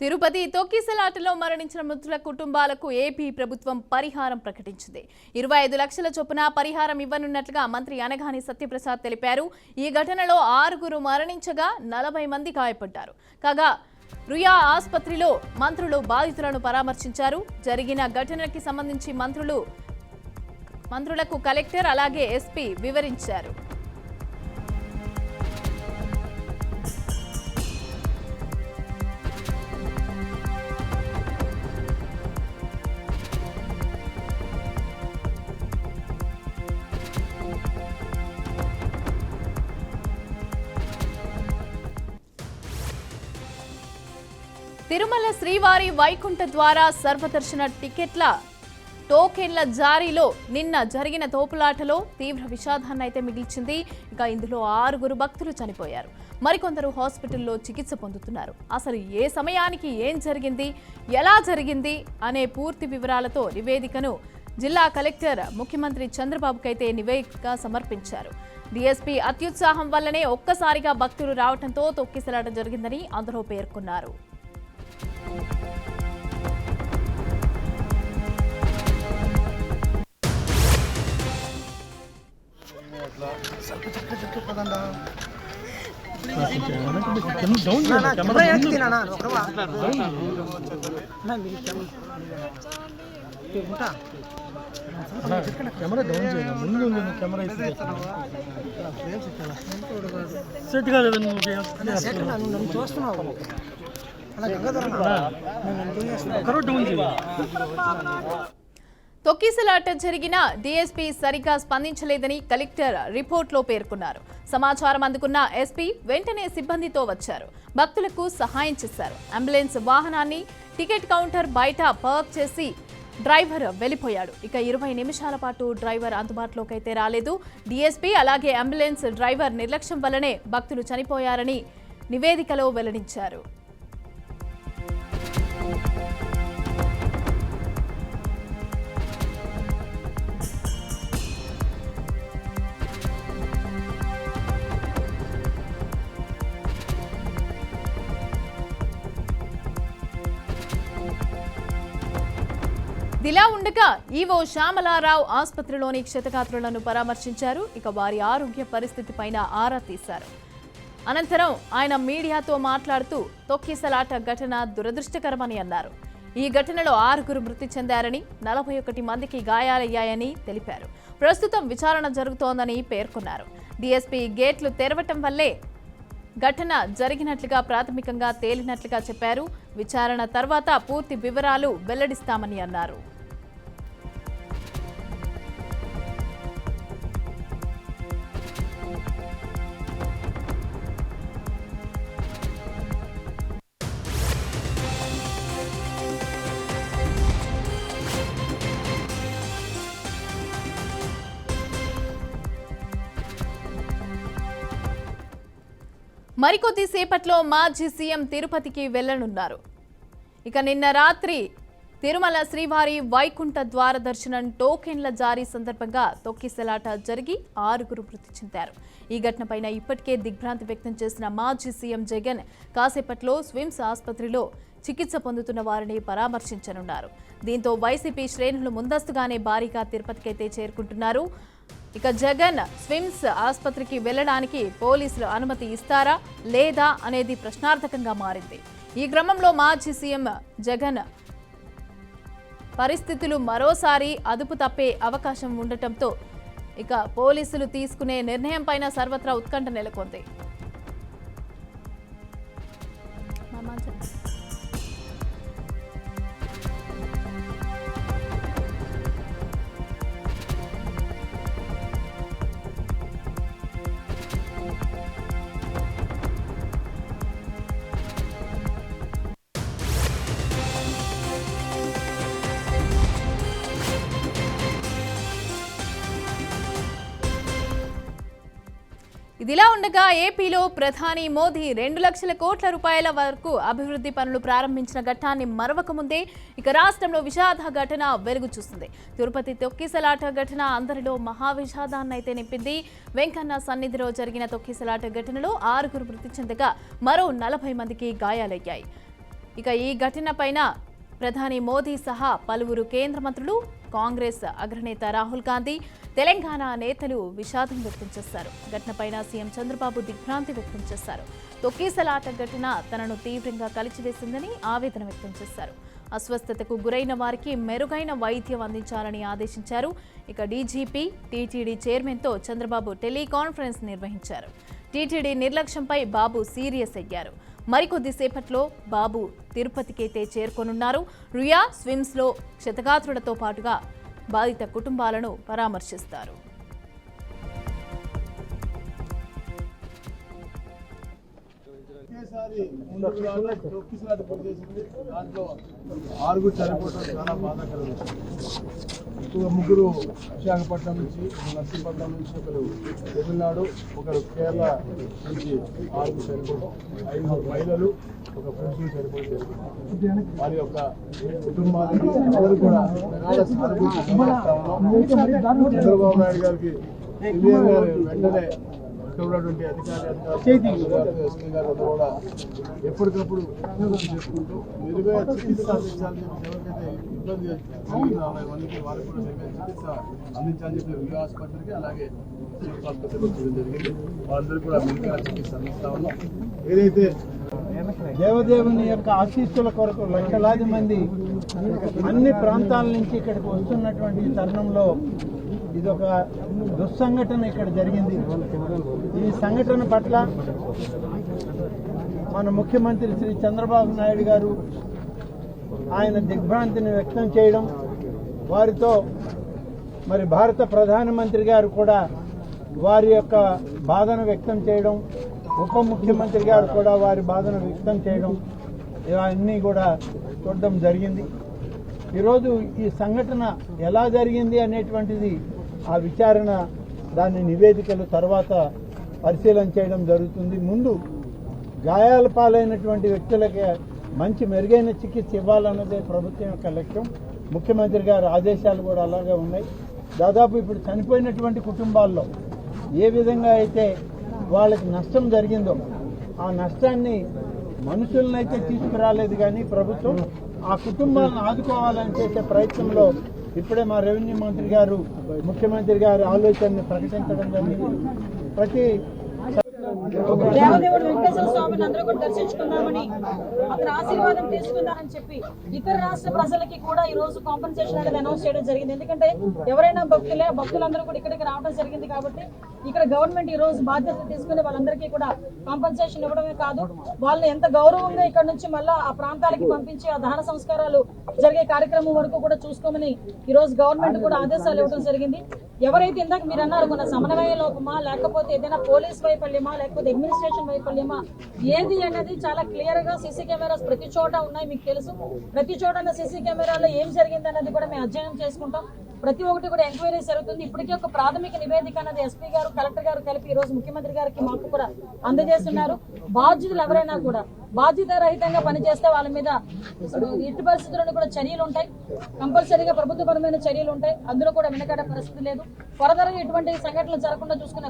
తిరుపతి తొక్కిసలాటలో మరణించిన మృతుల కుటుంబాలకు ఏపీ ప్రభుత్వం పరిహారం ప్రకటించింది. 25 లక్షల చొప్పున పరిహారం ఇవ్వనున్నట్లుగా మంత్రి అనగాని సత్యప్రసాద్ తెలిపారు. ఈ ఘటనలో 6 మరణించగా 40 మంది గాయపడ్డారు. కాగా రుయా ఆసుపత్రిలో మంత్రులు బాధితులను పరామర్శించారు. జరిగిన ఘటనకి సంబంధించి మంత్రులకు కలెక్టర్ అలాగే ఎస్పీ వివరించారు. తిరుమల శ్రీవారి వైకుంఠ ద్వారా సర్వదర్శన టికెట్ల టోకెన్ల జారీలో నిన్న జరిగిన తోపులాటలో తీవ్ర విషాదాన్ని అయితే మిగిల్చింది. ఇక ఇందులో 6 భక్తులు చనిపోయారు. మరికొందరు హాస్పిటల్లో చికిత్స పొందుతున్నారు. అసలు ఏ సమయానికి ఏం జరిగింది, ఎలా జరిగింది అనే పూర్తి వివరాలతో నివేదికను జిల్లా కలెక్టర్ ముఖ్యమంత్రి చంద్రబాబుకైతే నివేదిక సమర్పించారు. డీఎస్పీ అత్యుత్సాహం వల్లనే ఒక్కసారిగా భక్తులు రావడంతో తొక్కిసలాట జరిగిందని అందులో పేర్కొన్నారు. కెమెరా డౌన్ చేయాలి. ముందు కెమెరా సెట్ కాదు చూస్తున్నావు. తొక్కిసలాట జరిగిన డీఎస్పీ సరిగా స్పందించలేదని కలెక్టర్ రిపోర్ట్లో పేర్కొన్నారు. సమాచారం అందుకున్న ఎస్పీ వెంటనే సిబ్బందితో వచ్చారు. భక్తులకు సహాయం చేశారు. అంబులెన్స్ వాహనాన్ని టికెట్ కౌంటర్ బయట పార్క్ చేసి డ్రైవర్ వెళ్లిపోయాడు. ఇక 20 నిమిషాల పాటు డ్రైవర్ అందుబాటులోకి అయితే రాలేదు. డీఎస్పీ అలాగే అంబులెన్స్ డ్రైవర్ నిర్లక్ష్యం వల్లనే భక్తులు చనిపోయారని నివేదికలో వెల్లడించారు. దిలా ఉండగా ఈవో శ్యామలారావు ఆసుపత్రిలోని క్షతగాత్రులను పరామర్శించారు. ఇక వారి ఆరోగ్య పరిస్థితి పైన ఆరా తీశారు. అనంతరం ఆయన మీడియాతో మాట్లాడుతూ తొక్కిసలాట ఘటన దురదృష్టకరమని అన్నారు. ఈ ఘటనలో 6 మృతి చెందారని 41 మందికి గాయాలయ్యాయని తెలిపారు. ప్రస్తుతం విచారణ జరుగుతోందని పేర్కొన్నారు. డీఎస్పీ గేట్లు తెరవటం వల్లే ఘటన జరిగినట్లుగా ప్రాథమికంగా తేలినట్లుగా చెప్పారు. విచారణ తర్వాత పూర్తి వివరాలు వెల్లడిస్తామని అన్నారు. మరికొద్ది సేపట్లో మాజీ సీఎం తిరుపతికి వెళ్లనున్నారు. ఇక నిన్న రాత్రి తిరుమల శ్రీవారి వైకుంఠ ద్వార దర్శనం టోకెన్ల జారీ సందర్భంగా తొక్కిసలాట జరిగి 6 మృతి చెందారు. ఈ ఘటనపైన ఇప్పటికే దిగ్భ్రాంతి వ్యక్తం చేసిన మాజీ సీఎం జగన్ కాసేపట్లో స్విమ్స్ ఆసుపత్రిలో చికిత్స పొందుతున్న వారిని పరామర్శించనున్నారు. దీంతో వైసీపీ శ్రేణులు ముందస్తుగానే భారీగా తిరుపతికైతే చేరుకుంటున్నారు. ఇక జగన్ స్విమ్స్ ఆసుపత్రికి వెళ్లడానికి పోలీసులు అనుమతి ఇస్తారా లేదా అనేది ప్రశ్నార్థకంగా మారింది. ఈ క్రమంలో మాజీ సీఎం జగన్ పరిస్థితులు మరోసారి అదుపు తప్పే అవకాశం ఉండటంతో ఇక పోలీసులు తీసుకునే నిర్ణయం పైన సర్వత్రా ఉత్కంఠ నెలకొంది. ఇదిలా ఉండగా ఏపీలో ప్రధాని మోదీ 2 లక్షల కోట్ల రూపాయల వరకు అభివృద్ధి పనులు ప్రారంభించిన ఘట్టాన్ని మరవక ముందే ఇక రాష్ట్రంలో విషాద ఘటన వెలుగు చూస్తుంది. తిరుపతి తొక్కిసలాట ఘటన అందరిలో మహావిషాదాన్ని అయితే నింపింది. వెంకన్న సన్నిధిలో జరిగిన తొక్కిసలాట ఘటనలో 6 మృతి చెందగా మరో 40 మందికి గాయాలయ్యాయి. ఇక ఈ ఘటనపైన ప్రధాని మోదీ సహా పలువురు కేంద్ర మంత్రులు, కాంగ్రెస్ అగ్రనేత రాహుల్ గాంధీ, తెలంగాణ నేతలు విషాదం వ్యక్తం చేశారు. ఘటనపైన సీఎం చంద్రబాబు దిగ్భ్రాంతి వ్యక్తం చేశారు. తొక్కిసలాట ఘటన తనను తీవ్రంగా కలిచివేసిందని ఆవేదన వ్యక్తం చేశారు. అస్వస్థతకు గురైన వారికి మెరుగైన వైద్యం అందించాలని ఆదేశించారు. ఇక డీజీపీ, టీటీడీ చైర్మన్తో చంద్రబాబు టెలికాన్ఫరెన్స్ నిర్వహించారు. టీటీడీ నిర్లక్ష్యంపై బాబు సీరియస్ అయ్యారు. మరికొద్దిసేపట్లో బాబు తిరుపతికైతే చేరుకోనున్నారు. రుయా స్విమ్స్లో క్షతగాత్రులతో పాటుగా బాధిత కుటుంబాలను పరామర్శిస్తారు. దాంట్లో 6 చనిపోవడం చాలా బాధాకరం. ముగ్గురు విశాఖపట్నం నుంచి, నర్సీపట్నం నుంచి, ఒకరు తమిళనాడు, ఒకరు కేరళ నుంచి 6 చనిపోవడం, 5 మహిళలు, ఒక పురుషులు చనిపోవడం. వారి యొక్క కుటుంబానికి అందరూ కూడా చంద్రబాబు నాయుడు గారికి వెంటనే ఉన్నటువంటి అధికారులు ఎస్పీ గారు కూడా ఎప్పటికప్పుడు చేసుకుంటూ మెరుగైన చికిత్స అందించాలని ఎవరికైతే ఇబ్బంది మందికి వారికి కూడా మెరుగైన చికిత్స అందించాలని చెప్పి రియా ఆసుపత్రికి, అలాగే చీఫ్ ఆసుపత్రికి వచ్చడం జరిగింది. వాళ్ళందరూ కూడా మెరుగైన చికిత్స అందిస్తా ఉన్నాం. ఏదైతే దేవదేవుని యొక్క ఆశీస్సుల కొరకు లక్షలాది మంది అన్ని ప్రాంతాల నుంచి ఇక్కడికి వస్తున్నటువంటి తరుణంలో ఇదొక దుస్సంఘటన ఇక్కడ జరిగింది. ఈ సంఘటన పట్ల మన ముఖ్యమంత్రి శ్రీ చంద్రబాబు నాయుడు గారు ఆయన దిగ్భ్రాంతిని వ్యక్తం చేయడం, వారితో మరి భారత ప్రధానమంత్రి గారు కూడా వారి యొక్క బాధను వ్యక్తం చేయడం, ఉప ముఖ్యమంత్రి గారు కూడా వారి బాధను వ్యక్తం చేయడం, ఇవన్నీ కూడా చూడడం జరిగింది. ఈరోజు ఈ సంఘటన ఎలా జరిగింది అనేటువంటిది ఆ విచారణ, దాని నివేదికలు తర్వాత పరిశీలన చేయడం జరుగుతుంది. ముందు గాయాల పాలైనటువంటి వ్యక్తులకి మంచి మెరుగైన చికిత్స ఇవ్వాలన్నదే ప్రభుత్వం యొక్క లక్ష్యం. ముఖ్యమంత్రి గారి ఆదేశాలు కూడా అలాగే ఉన్నాయి. దాదాపు ఇప్పుడు చనిపోయినటువంటి కుటుంబాల్లో ఏ విధంగా అయితే వాళ్ళకి నష్టం జరిగిందో ఆ నష్టాన్ని మనుషులనైతే తీసుకురాలేదు, కానీ ప్రభుత్వం ఆ కుటుంబాలను ఆదుకోవాలని చేసే ప్రయత్నంలో ఇప్పుడే మా రెవెన్యూ మంత్రి గారు, ముఖ్యమంత్రి గారి ఆలోచనని ప్రకటించడం జరిగింది. ప్రతి దేవదేవుడు వెంకటేశ్వర స్వామిని అందరూ కూడా దర్శించుకుందామని, అక్కడ ఆశీర్వాదం తీసుకుందామని చెప్పి ఇతర రాష్ట్ర ప్రజలకి కూడా ఈ రోజు కాంపెన్సేషన్ అనేది అనౌన్స్ చేయడం జరిగింది. ఎందుకంటే ఎవరైనా భక్తులందరూ కూడా ఇక్కడికి రావడం జరిగింది కాబట్టి ఇక్కడ గవర్నమెంట్ ఈ రోజు బాధ్యత తీసుకుని వాళ్ళందరికీ కూడా కాంపెన్సేషన్ ఇవ్వడమే కాదు, వాళ్ళు ఎంత గౌరవంగా ఇక్కడ నుంచి మళ్ళా ఆ ప్రాంతాలకి పంపించి ఆ దహన సంస్కారాలు జరిగే కార్యక్రమం వరకు కూడా చూసుకోమని ఈ రోజు గవర్నమెంట్ కూడా ఆదేశాలు ఇవ్వడం జరిగింది. ఎవరైతే ఇందాక మీరు అన్నారు మన సమన్వయ లోపమా, లేకపోతే ఏదైనా పోలీస్ వైఫల్యమా, లేకపోతే అడ్మినిస్ట్రేషన్ వైఫల్యమా, ఏది అనేది చాలా క్లియర్ గా సీసీ కెమెరాస్ ప్రతి చోట ఉన్నాయి. మీకు తెలుసు, ప్రతి చోట సీసీ కెమెరాలో ఏం జరిగింది అన్నది కూడా మేము అధ్యయనం చేసుకుంటాం. ప్రతి ఒక్కటి కూడా ఎంక్వైరీ జరుగుతుంది. ఇప్పటికే ఒక ప్రాథమిక నివేదిక అనేది ఎస్పీ గారు, కలెక్టర్ గారు కలిపి ఈ రోజు ముఖ్యమంత్రి గారికి మాకు కూడా అందజేస్తున్నారు. బాధ్యులు ఎవరైనా కూడా బాధ్యత రహితంగా పనిచేస్తే వాళ్ళ మీద ఎట్టి పరిస్థితుల్లో కూడా చర్యలు ఉంటాయి. కంపల్సరీగా ప్రభుత్వపరమైన చర్యలు ఉంటాయి. అందులో కూడా వెనకాడే పరిస్థితి లేదు. ఫర్దర్ గా ఇటువంటి సంఘటనలు జరగకుండా చూసుకునే